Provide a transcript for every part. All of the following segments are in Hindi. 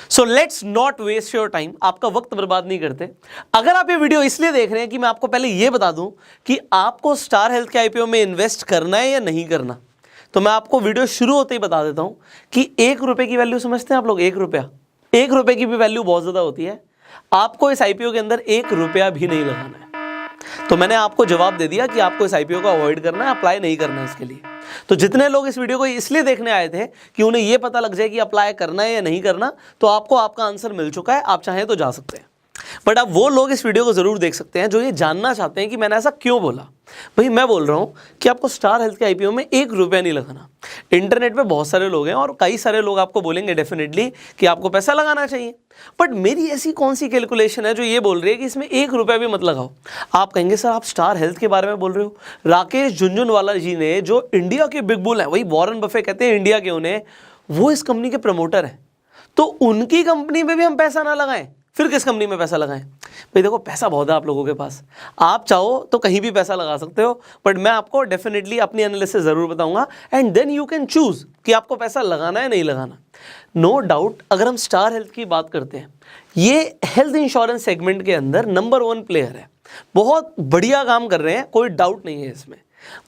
So let's not waste your time, आपका वक्त बर्बाद नहीं करते। अगर आप ये वीडियो इसलिए देख रहे हैं कि मैं आपको पहले ये बता दूं कि आपको स्टार हेल्थ के आईपीओ में इन्वेस्ट करना है या नहीं करना, तो मैं आपको वीडियो शुरू होते ही बता देता हूं कि 1 रुपए की वैल्यू समझते हैं आप लोग? 1 रुपया, 1 रुपए की भी वैल्यू बहुत ज्यादा होती है। आपको इस आईपीओ के अंदर 1 रुपया भी नहीं लगाना है। तो मैंने आपको जवाब दे दिया कि आपको इस आईपीओ को अवॉइड करना है, अप्लाई नहीं करना है इसके लिए। तो जितने लोग इस वीडियो को इसलिए देखने आए थे कि उन्हें यह पता लग जाए कि अप्लाई करना है या नहीं करना, तो आपको आपका आंसर मिल चुका है, आप चाहें तो जा सकते हैं। बट अब वो लोग इस वीडियो को जरूर देख सकते हैं जो ये जानना चाहते हैं कि मैंने ऐसा क्यों बोला। भाई मैं बोल रहा हूं कि आपको स्टार हेल्थ के आईपीओ में 1 रुपया नहीं लगाना। इंटरनेट पे बहुत सारे लोग हैं और कई सारे लोग आपको बोलेंगे डेफिनेटली कि आपको पैसा लगाना चाहिए, बट मेरी ऐसी कौन सी कैलकुलेशन है जो ये बोल रही है कि इसमें 1 रुपया भी मत लगाओ। आप कहेंगे सर आप स्टार हेल्थ के बारे में बोल रहे हो, राकेश झुनझुनवाला जी ने, जो इंडिया के बिग बुल है, वही वॉरेन बफे कहते हैं इंडिया के उन्हें, वो इस कंपनी के प्रमोटर हैं, तो उनकी कंपनी में भी हम पैसा ना लगाएं, फिर किस कंपनी में पैसा लगाएं? भाई देखो पैसा बहुत है आप लोगों के पास, आप चाहो तो कहीं भी पैसा लगा सकते हो, बट मैं आपको डेफिनेटली अपनी एनालिसिस जरूर बताऊंगा and then you can choose कि आपको पैसा लगाना है नहीं लगाना। नो डाउट अगर हम स्टार हेल्थ की बात करते हैं, ये हेल्थ इंश्योरेंस सेगमेंट के अंदर नंबर 1 प्लेयर है, बहुत बढ़िया काम कर रहे हैं, कोई डाउट नहीं है इसमें।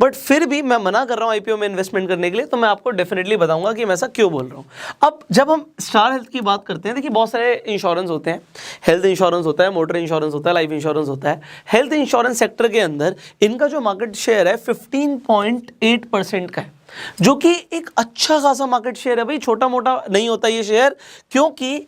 बट फिर भी मैं मना कर रहा हूं आईपीओ में इन्वेस्टमेंट करने के लिए, तो मैं आपको डेफिनेटली बताऊंगा कि मैं ऐसा क्यों बोल रहा हूं। अब जब हम स्टार हेल्थ की बात करते हैं, देखिए बहुत सारे इंश्योरेंस होते हैं, हेल्थ इंश्योरेंस होता है, मोटर इंश्योरेंस होता है, लाइफ इंश्योरेंस होता है। हेल्थ इंश्योरेंस सेक्टर के अंदर इनका जो मार्केट शेयर है 15.8% का है, जो कि एक अच्छा खासा मार्केट शेयर है। भाई छोटा मोटा नहीं होता ये शेयर, क्योंकि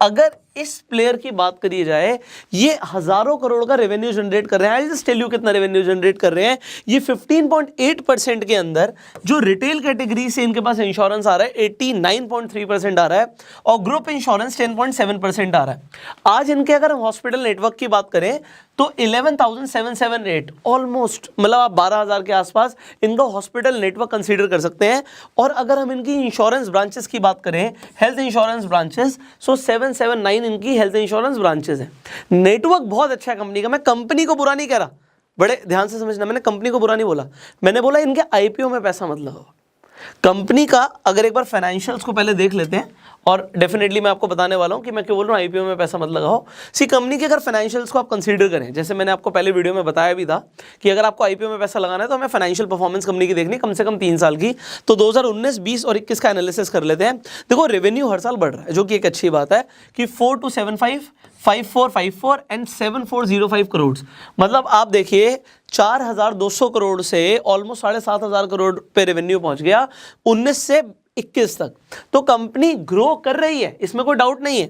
अगर इस प्लेयर की बात करी जाए, ये हजारों करोड़ का रेवेन्यू जनरेट कर रहे हैं। आई जस्ट टेल यू कितना रेवेन्यू जनरेट कर रहे हैं। ये 15.8% के अंदर जो रिटेल कैटेगरी से इनके पास इंश्योरेंस आ रहा है 89.3% आ रहा है, और ग्रुप इंश्योरेंस 10.7% आ रहा है। आज इनके अगर हम हॉस्पिटल नेटवर्क की बात करें तो 11,778 ऑलमोस्ट, मतलब आप 12,000 के आसपास इनका हॉस्पिटल नेटवर्क कंसीडर कर सकते हैं। और अगर हम इनकी इंश्योरेंस ब्रांचेस की बात करें, हेल्थ इंश्योरेंस ब्रांचेस, सो 779 इनकी हेल्थ इंश्योरेंस ब्रांचेस हैं। नेटवर्क बहुत अच्छा है कंपनी का, मैं कंपनी को बुरा नहीं कह रहा, बड़े ध्यान से समझना, मैंने कंपनी को बुरा नहीं बोला, मैंने बोला इनके आईपीओ में पैसा मत लगाओ। कंपनी का अगर एक बार फाइनेंशियल्स को पहले देख लेते हैं, और डेफिनेटली मैं आपको बताने वाला हूं कि मैं क्यों बोल रहा हूं आईपीओ में पैसा मत लगाओ। सी कंपनी के अगर फाइनेंशियल्स को आप कंसीडर करें, जैसे मैंने आपको पहले वीडियो में बताया भी था कि अगर आपको आईपीओ में पैसा लगाना है तो हमें फाइनेंशियल परफॉर्मेंस कंपनी की देखनी कम से कम 3 साल की। तो 2019, 20 और 21 का एनालिसिस कर लेते हैं। देखो रेवेन्यू हर साल बढ़ रहा है, जो कि एक अच्छी बात है कि 4275, 5454 एंड 7405 करोड़, मतलब आप देखिए 4200 करोड़ से ऑलमोस्ट 7,500 करोड़ पे रेवेन्यू पहुंच गया 19 से 21 तक। तो कंपनी ग्रो कर रही है, इसमें कोई डाउट नहीं है।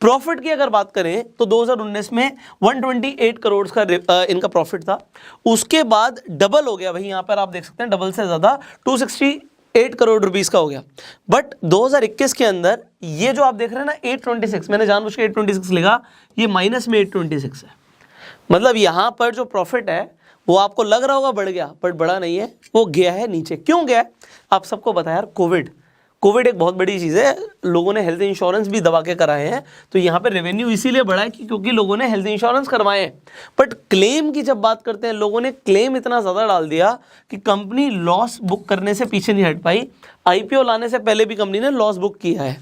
प्रॉफिट की अगर बात करें तो 2019 में 128 करोड़ का इनका प्रॉफिट था, उसके बाद डबल हो गया, भाई यहां पर आप देख सकते हैं डबल से ज्यादा 268 करोड़ रुपीस का हो गया। बट 2021 के अंदर ये जो आप देख रहे हैं ना 826, मैंने जानबूझ के 826 लिखा, ये माइनस में 826 है। मतलब यहां पर जो प्रॉफिट है वो आपको लग रहा होगा बढ़ गया, बट बढ़ा नहीं है, वो गया है नीचे। क्यों गया है आप सबको पता है यार, कोविड एक बहुत बड़ी चीज़ है। लोगों ने हेल्थ इंश्योरेंस भी दबा के कराए हैं, तो यहाँ पे रेवेन्यू इसीलिए बढ़ा है कि क्योंकि लोगों ने हेल्थ इंश्योरेंस करवाए हैं। बट क्लेम की जब बात करते हैं, लोगों ने क्लेम इतना ज़्यादा डाल दिया कि कंपनी लॉस बुक करने से पीछे नहीं हट पाई। आईपीओ लाने से पहले भी कंपनी ने लॉस बुक किया है।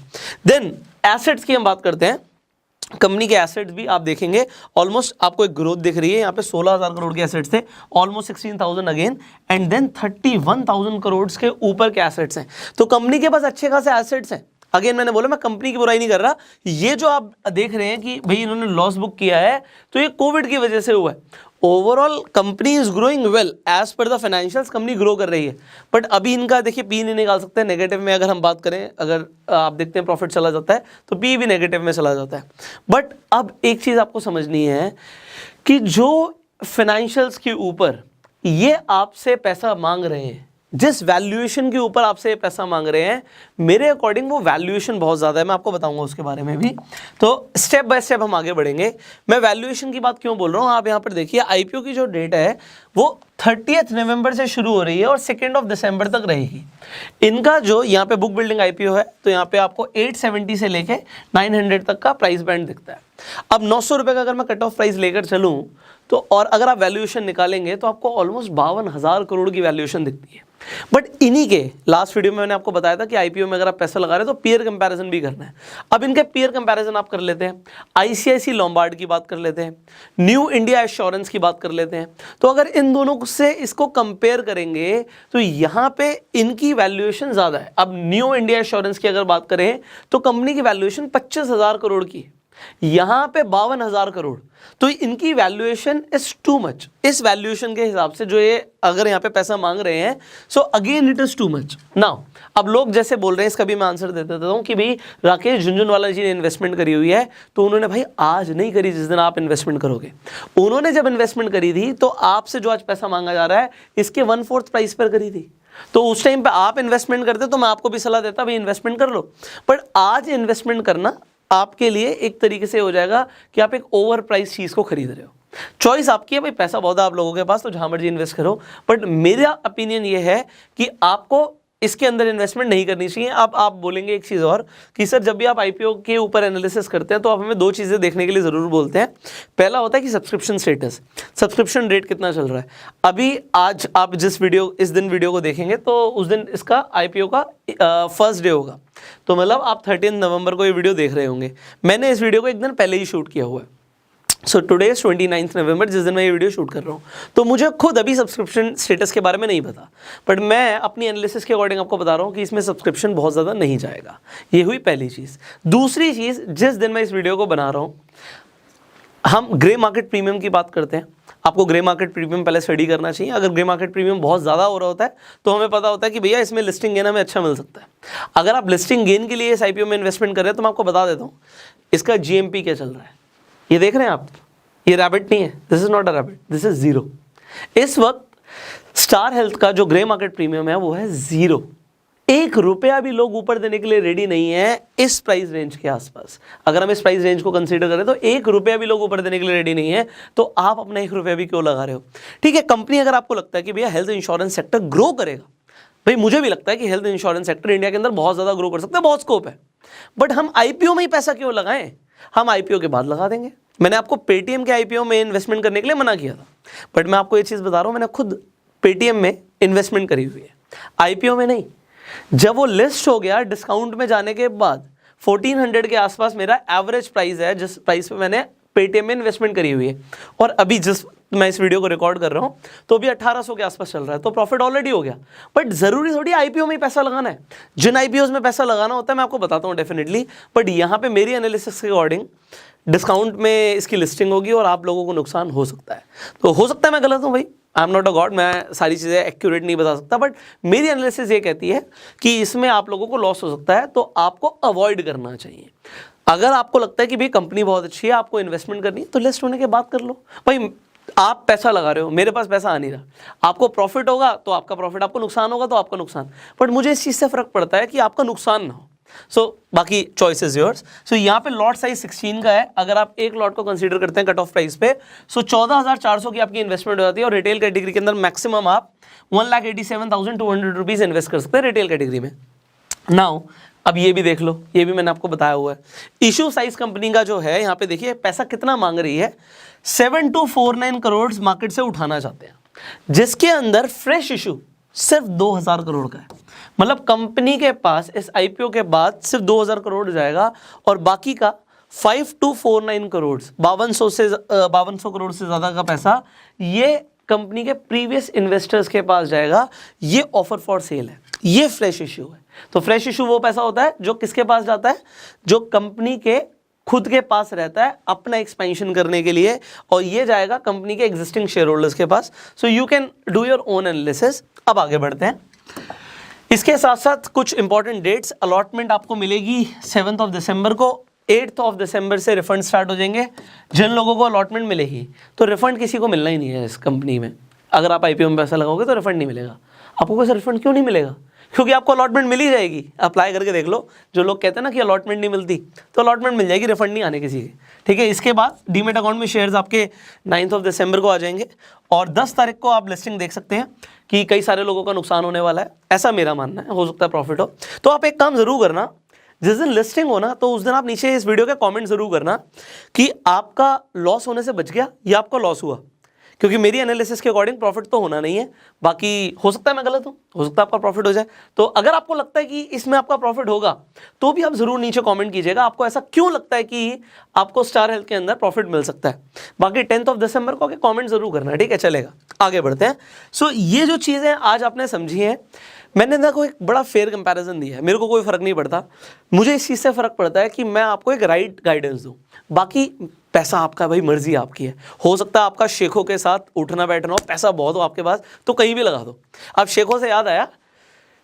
देन एसेट्स की हम बात करते हैं, कंपनी के एसेट्स भी आप देखेंगे ऑलमोस्ट आपको एक ग्रोथ दिख रही है। यहाँ पे 16,000 करोड़ के एसेट्स थे, almost 16,000 again, and then 31,000 crore के ऊपर के एसेट्स हैं। तो कंपनी के पास अच्छे खासे एसेट्स हैं। अगेन मैंने बोला मैं कंपनी की बुराई नहीं कर रहा, ये जो आप देख रहे हैं कि भाई इन्होंने लॉस बुक किया है तो ये कोविड की वजह से हुआ है। Overall company is growing well as per the financials, company grow कर रही है। बट अभी इनका देखिए पी नहीं निकाल सकते नेगेटिव में। अगर हम बात करें, अगर आप देखते हैं प्रॉफिट चला जाता है तो पी भी नेगेटिव में चला जाता है। बट अब एक चीज आपको समझनी है कि जो फाइनेंशियल्स के ऊपर ये आपसे पैसा मांग रहे हैं, जिस वैल्यूएशन के ऊपर आपसे पैसा मांग रहे हैं, मेरे अकॉर्डिंग वो वैल्यूएशन बहुत ज़्यादा है। मैं आपको बताऊंगा उसके बारे में भी। तो स्टेप बाय स्टेप हम आगे बढ़ेंगे। मैं वैल्यूएशन की बात क्यों बोल रहा हूँ, आप यहाँ पर देखिए आईपीओ की जो डेट है वो 30 नवंबर से शुरू हो रही है और 2 दिसंबर तक रहेगी। इनका जो यहाँ पे बुक बिल्डिंग आईपीओ है, तो यहाँ पे आपको 870 से लेके 900 तक का प्राइस बैंड दिखता है। अब 900 रुपये का अगर मैं कट ऑफ प्राइस लेकर चलूँ तो और अगर आप वैल्यूएशन निकालेंगे तो आपको ऑलमोस्ट 52,000 करोड़ की वैल्यूएशन दिखती है। बट इन्हीं के लास्ट वीडियो में मैंने आपको बताया था कि आईपीओ में अगर आप पैसा लगा रहे हैं तो पीयर कंपैरिजन भी करना है। अब इनके पीयर कंपैरिजन आप कर लेते हैं, आईसीआईसी लोम्बार्ड की बात कर लेते हैं, न्यू इंडिया एश्योरेंस की बात कर लेते हैं। तो अगर इन दोनों से इसको कंपेयर करेंगे तो यहाँ पे इनकी वैल्यूएशन ज़्यादा है। अब न्यू इंडिया एश्योरेंस की अगर बात करें तो कंपनी की वैल्यूएशन 25,000 करोड़ की है, यहाँ पे 52,000 करोड़। तो इनकी वैल्यूएशन इज टू मच। इस वैल्यूएशन के हिसाब से जो ये अगर यहाँ पे पैसा मांग रहे हैं, so again it is too much. Now अब लोग जैसे बोल रहे हैं, इसका भी मैं आंसर दे देता हूँ कि भाई राकेश झुनझुनवाला जी ने इन्वेस्टमेंट करी हुई है, तो उन्होंने भाई आज नहीं करी जिस दिन आप इन्वेस्टमेंट करोगे। उन्होंने जब इन्वेस्टमेंट करी थी तो आपसे जो आज पैसा मांगा जा रहा है इसके 1/4 प्राइस पर करी थी। तो उस टाइम पे आप इन्वेस्टमेंट करते तो मैं आपको भी सलाह देता भाई इन्वेस्टमेंट कर लो। बट आज इन्वेस्टमेंट करना आपके लिए एक तरीके से हो जाएगा कि आप एक ओवर प्राइस चीज़ को खरीद रहे हो। चॉइस आपकी है भाई, पैसा बहुत है आप लोगों के पास तो जहां मर्जी इन्वेस्ट करो। बट मेरा ओपिनियन ये है कि आपको इसके अंदर इन्वेस्टमेंट नहीं करनी चाहिए। अब आप बोलेंगे एक चीज़ और कि सर जब भी आप आईपीओ के ऊपर एनालिसिस करते हैं तो आप हमें दो चीज़ें देखने के लिए ज़रूर बोलते हैं। पहला होता है कि सब्सक्रिप्शन स्टेटस, सब्सक्रिप्शन रेट कितना चल रहा है। अभी आज आप इस दिन वीडियो को देखेंगे तो उस दिन इसका आईपीओ का फर्स्ट डे होगा, तो मतलब आप 13 नवंबर को ये वीडियो देख रहे होंगे। मैंने इस वीडियो को एक दिन पहले ही शूट किया हुआ है। सो टुडे इज 29 नवंबर, जिस दिन मैं ये वीडियो शूट कर रहा हूँ। तो मुझे खुद अभी सब्सक्रिप्शन स्टेटस के बारे में नहीं पता, बट मैं अपनी एनालिसिस के अकॉर्डिंग आपको बता रहा हूँ कि इसमें सब्सक्रिप्शन बहुत ज़्यादा नहीं जाएगा। ये हुई पहली चीज़। दूसरी चीज़, जिस दिन मैं इस वीडियो को बना रहा हूँ हम ग्रे मार्केट प्रीमियम की बात करते हैं। आपको ग्रे मार्केट प्रीमियम पहले स्टडी करना चाहिए। अगर ग्रे मार्केट प्रीमियम बहुत ज़्यादा हो रहा होता है तो हमें पता होता है कि भैया इसमें लिस्टिंग गेन हमें अच्छा मिल सकता है। अगर आप लिस्टिंग गेन के लिए इस आईपीओ में इन्वेस्टमेंट कर रहे हैं तो मैं आपको बता देता हूँ इसका जीएमपी क्या चल रहा है। ये देख रहे हैं आप, ये रैबिट नहीं है, this is not a rabbit, this is 0। इस वक्त स्टार हेल्थ का जो ग्रे मार्केट प्रीमियम है वो है 0। 1 रुपया भी लोग ऊपर देने के लिए रेडी नहीं है इस प्राइस रेंज के आसपास। अगर हम इस प्राइस रेंज को कंसीडर करें तो 1 रुपया भी लोग ऊपर देने के लिए रेडी नहीं है, तो आप अपना 1 रुपया भी क्यों लगा रहे हो। ठीक है, कंपनी अगर आपको लगता है कि भैया हेल्थ इंश्योरेंस सेक्टर ग्रो करेगा, भाई मुझे भी लगता है कि हेल्थ इंश्योरेंस सेक्टर इंडिया के अंदर बहुत ज़्यादा ग्रो कर सकता है, बहुत स्कोप है। बट हम आईपीओ में ही पैसा क्यों लगाएं, हम आईपीओ के बाद लगा देंगे। मैंने आपको पेटीएम के आईपीओ में इन्वेस्टमेंट करने के लिए मना किया था, बट मैं आपको ये चीज़ बता रहा हूँ, मैंने खुद पेटीएम में इन्वेस्टमेंट करी हुई है, आईपीओ में नहीं। जब वो लिस्ट हो गया डिस्काउंट में जाने के बाद 1400 के आसपास मेरा एवरेज प्राइस है जिस प्राइस पे मैंने पेटीएम में इन्वेस्टमेंट करी हुई है। और अभी जिस मैं इस वीडियो को रिकॉर्ड कर रहा हूँ तो अभी 1800 के आसपास चल रहा है, तो प्रॉफिट ऑलरेडी हो गया। बट ज़रूरी थोड़ी आईपीओ में ही पैसा लगाना है। जिन आईपीओ में पैसा लगाना होता है मैं आपको बताता हूँ डेफिनेटली, बट यहाँ पे मेरी एनालिसिस के अकॉर्डिंग डिस्काउंट में इसकी लिस्टिंग होगी और आप लोगों को नुकसान हो सकता है। तो हो सकता है मैं गलत हूँ भाई, I am not a God, मैं सारी चीज़ें एक्यूरेट नहीं बता सकता, बट मेरी एनालिसिस ये कहती है कि इसमें आप लोगों को लॉस हो सकता है, तो आपको अवॉइड करना चाहिए। अगर आपको लगता है कि भाई कंपनी बहुत अच्छी है, आपको इन्वेस्टमेंट करनी है, तो लिस्ट होने के बाद कर लो। भाई आप पैसा लगा रहे हो, मेरे पास पैसा आ नहीं रहा, आपको प्रॉफिट होगा तो आपका प्रॉफिट, आपको नुकसान होगा तो आपका नुकसान, बट मुझे इस चीज़ से फ़र्क पड़ता है कि आपका नुकसान ना हो। सो बाकी चॉइस इज योर्स। सो यहाँ पे लॉट साइज 16 का है। अगर आप एक लॉट को कंसीडर करते हैं कट ऑफ प्राइस पे, सो 14,400 की आपकी इन्वेस्टमेंट हो जाती है। और रिटेल कैटेगरी के अंदर मैक्सिमम आप 1,87,200 रुपीज़ इन्वेस्ट कर सकते हैं रिटेल कैटेगरी में। नाउ अब ये भी देख लो, ये भी मैंने आपको बताया हुआ है। इशू साइज कंपनी का जो है, यहाँ पे देखिए पैसा कितना मांग रही है, 7249 करोड़ मार्केट से उठाना चाहते हैं, जिसके अंदर फ्रेश इशू सिर्फ 2000 करोड़ का है। मतलब कंपनी के पास इस आईपीओ के बाद सिर्फ 2000 करोड़ जाएगा और बाकी का 5249 करोड़ 5200 करोड़ से ज़्यादा का पैसा ये कंपनी के प्रीवियस इन्वेस्टर्स के पास जाएगा। ये ऑफर फॉर सेल है, ये फ्रेश इशू है। तो फ्रेश इशू वो पैसा होता है जो किसके पास जाता है, जो कंपनी के खुद के पास रहता है अपना एक्सपेंशन करने के लिए, और ये जाएगा कंपनी के एग्जिस्टिंग शेयर होल्डर्स के पास। So you can do your own analysis. अब आगे बढ़ते हैं। इसके साथ साथ कुछ इंपॉर्टेंट डेट्स, अलॉटमेंट आपको मिलेगी 7 दिसंबर को, 8 दिसंबर से रिफंड स्टार्ट हो जाएंगे। जिन लोगों को अलॉटमेंट मिलेगी, तो रिफंड किसी को मिलना ही नहीं है इस कंपनी में। अगर आप आईपीओ में पैसा लगाओगे तो रिफंड नहीं मिलेगा। आपको कैसे रिफंड क्यों नहीं मिलेगा, क्योंकि आपको अलॉटमेंट मिल ही जाएगी। अप्लाई करके देख लो, जो लोग कहते हैं ना कि अलॉटमेंट नहीं मिलती, तो अलॉटमेंट मिल जाएगी, रिफंड नहीं आने किसी के। ठीक है, इसके बाद डीमेट अकाउंट में शेयर्स आपके 9 दिसंबर को आ जाएंगे और 10 तारीख को आप लिस्टिंग देख सकते हैं कि कई सारे लोगों का नुकसान होने वाला है, ऐसा मेरा मानना है। हो सकता है प्रॉफिट हो। तो आप एक काम जरूर करना, जिस दिन लिस्टिंग हो ना, तो उस दिन आप नीचे इस वीडियो के कमेंट जरूर करना कि आपका लॉस होने से बच गया या आपका लॉस हुआ। क्योंकि मेरी एनालिसिस के अकॉर्डिंग प्रॉफिट तो होना नहीं है, बाकी हो सकता है मैं गलत हूँ, हो सकता है आपका प्रॉफिट हो जाए। तो अगर आपको लगता है कि इसमें आपका प्रॉफिट होगा तो भी आप जरूर नीचे कमेंट कीजिएगा आपको ऐसा क्यों लगता है कि आपको स्टार हेल्थ के अंदर प्रॉफिट मिल सकता है। बाकी 10 दिसंबर को कमेंट जरूर करना है, ठीक है, चलेगा, आगे बढ़ते हैं। सो ये जो चीज़ें आज आपने समझी हैं, मैंने देखो एक बड़ा फेयर कंपैरिजन दिया है, मेरे को कोई फर्क नहीं पड़ता, मुझे इस चीज़ से फर्क पड़ता है कि मैं आपको एक राइट गाइडेंस दूं। बाकी पैसा आपका, भाई मर्जी आपकी है, हो सकता है आपका शेखों के साथ उठना बैठना हो, पैसा बहुत हो आपके पास तो कहीं भी लगा दो। अब शेखों से याद आया,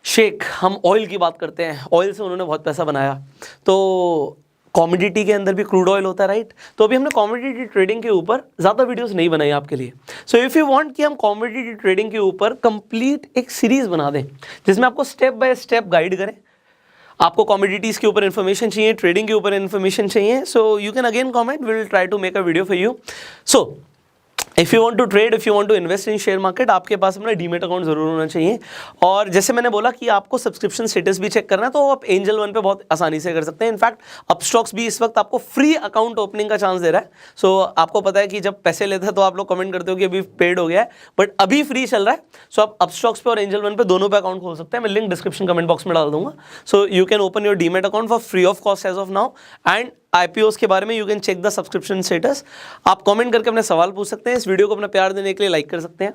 शेख, हम ऑयल की बात करते हैं, ऑयल से उन्होंने बहुत पैसा बनाया, तो कॉमोडिटी के अंदर भी क्रूड ऑयल होता है, राइट। तो अभी हमने कॉमोडिटी ट्रेडिंग के ऊपर ज़्यादा वीडियोस नहीं बनाई आपके लिए। सो इफ़ यू वांट कि हम कॉमोडिटी ट्रेडिंग के ऊपर कंप्लीट एक सीरीज़ बना दें जिसमें आपको स्टेप बाय स्टेप गाइड करें, आपको कॉमोडिटीज़ के ऊपर इन्फॉर्मेशन चाहिए, ट्रेडिंग के ऊपर इन्फॉर्मेशन चाहिए, so you can again comment, we will try to make a video for you. So if you want to trade, if you want to invest in share market, आपके पास अपना डीमेट अकाउंट जरूर होना चाहिए। और जैसे मैंने बोला कि आपको सब्सक्रिप्शन स्टेटस भी चेक करना है, तो आप एंजल वन पे बहुत आसानी से कर सकते हैं। इनफैक्ट अपस्टॉक्स भी इस वक्त आपको फ्री अकाउंट ओपनिंग का चांस दे रहा है। सो आपको पता है कि जब पैसे लेते हैं तो आप लोग कमेंट करते हो कि अभी पेड हो गया है, बट अभी फ्री चल रहा है। सो आप अपस्टॉक्स पे और एंजल वन पे दोनों पे अकाउंट खोल सकते हैं, मैं लिंक डिस्क्रिप्शन कमेंट बॉक्स में डाल दूंगा। So you can open your demat account for free of cost as of now, and IPOs के बारे में you can check the subscription status. आप कमेंट करके अपने सवाल पूछ सकते हैं, इस वीडियो को अपना प्यार देने के लिए लाइक कर सकते हैं।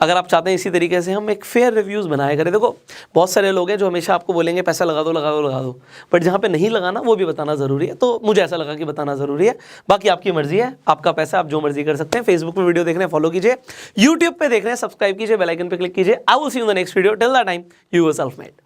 अगर आप चाहते हैं इसी तरीके से हम एक फेयर रिव्यूज़ बनाया करें, देखो बहुत सारे लोग हैं जो हमेशा आपको बोलेंगे पैसा लगा दो लगा दो लगा दो, बट जहाँ पे नहीं लगाना वो भी बताना ज़रूरी है, तो मुझे ऐसा लगा कि बताना ज़रूरी है। बाकी आपकी मर्जी है, आपका पैसा, आप जो मर्जी कर सकते हैं। फेसबुक पे वीडियो देख रहे हैं फॉलो कीजिए, यूट्यूब पे देख रहे हैं सब्सक्राइब कीजिए, बेल आइकन पे क्लिक कीजिए। I will see you in the next video, till that time you were self made.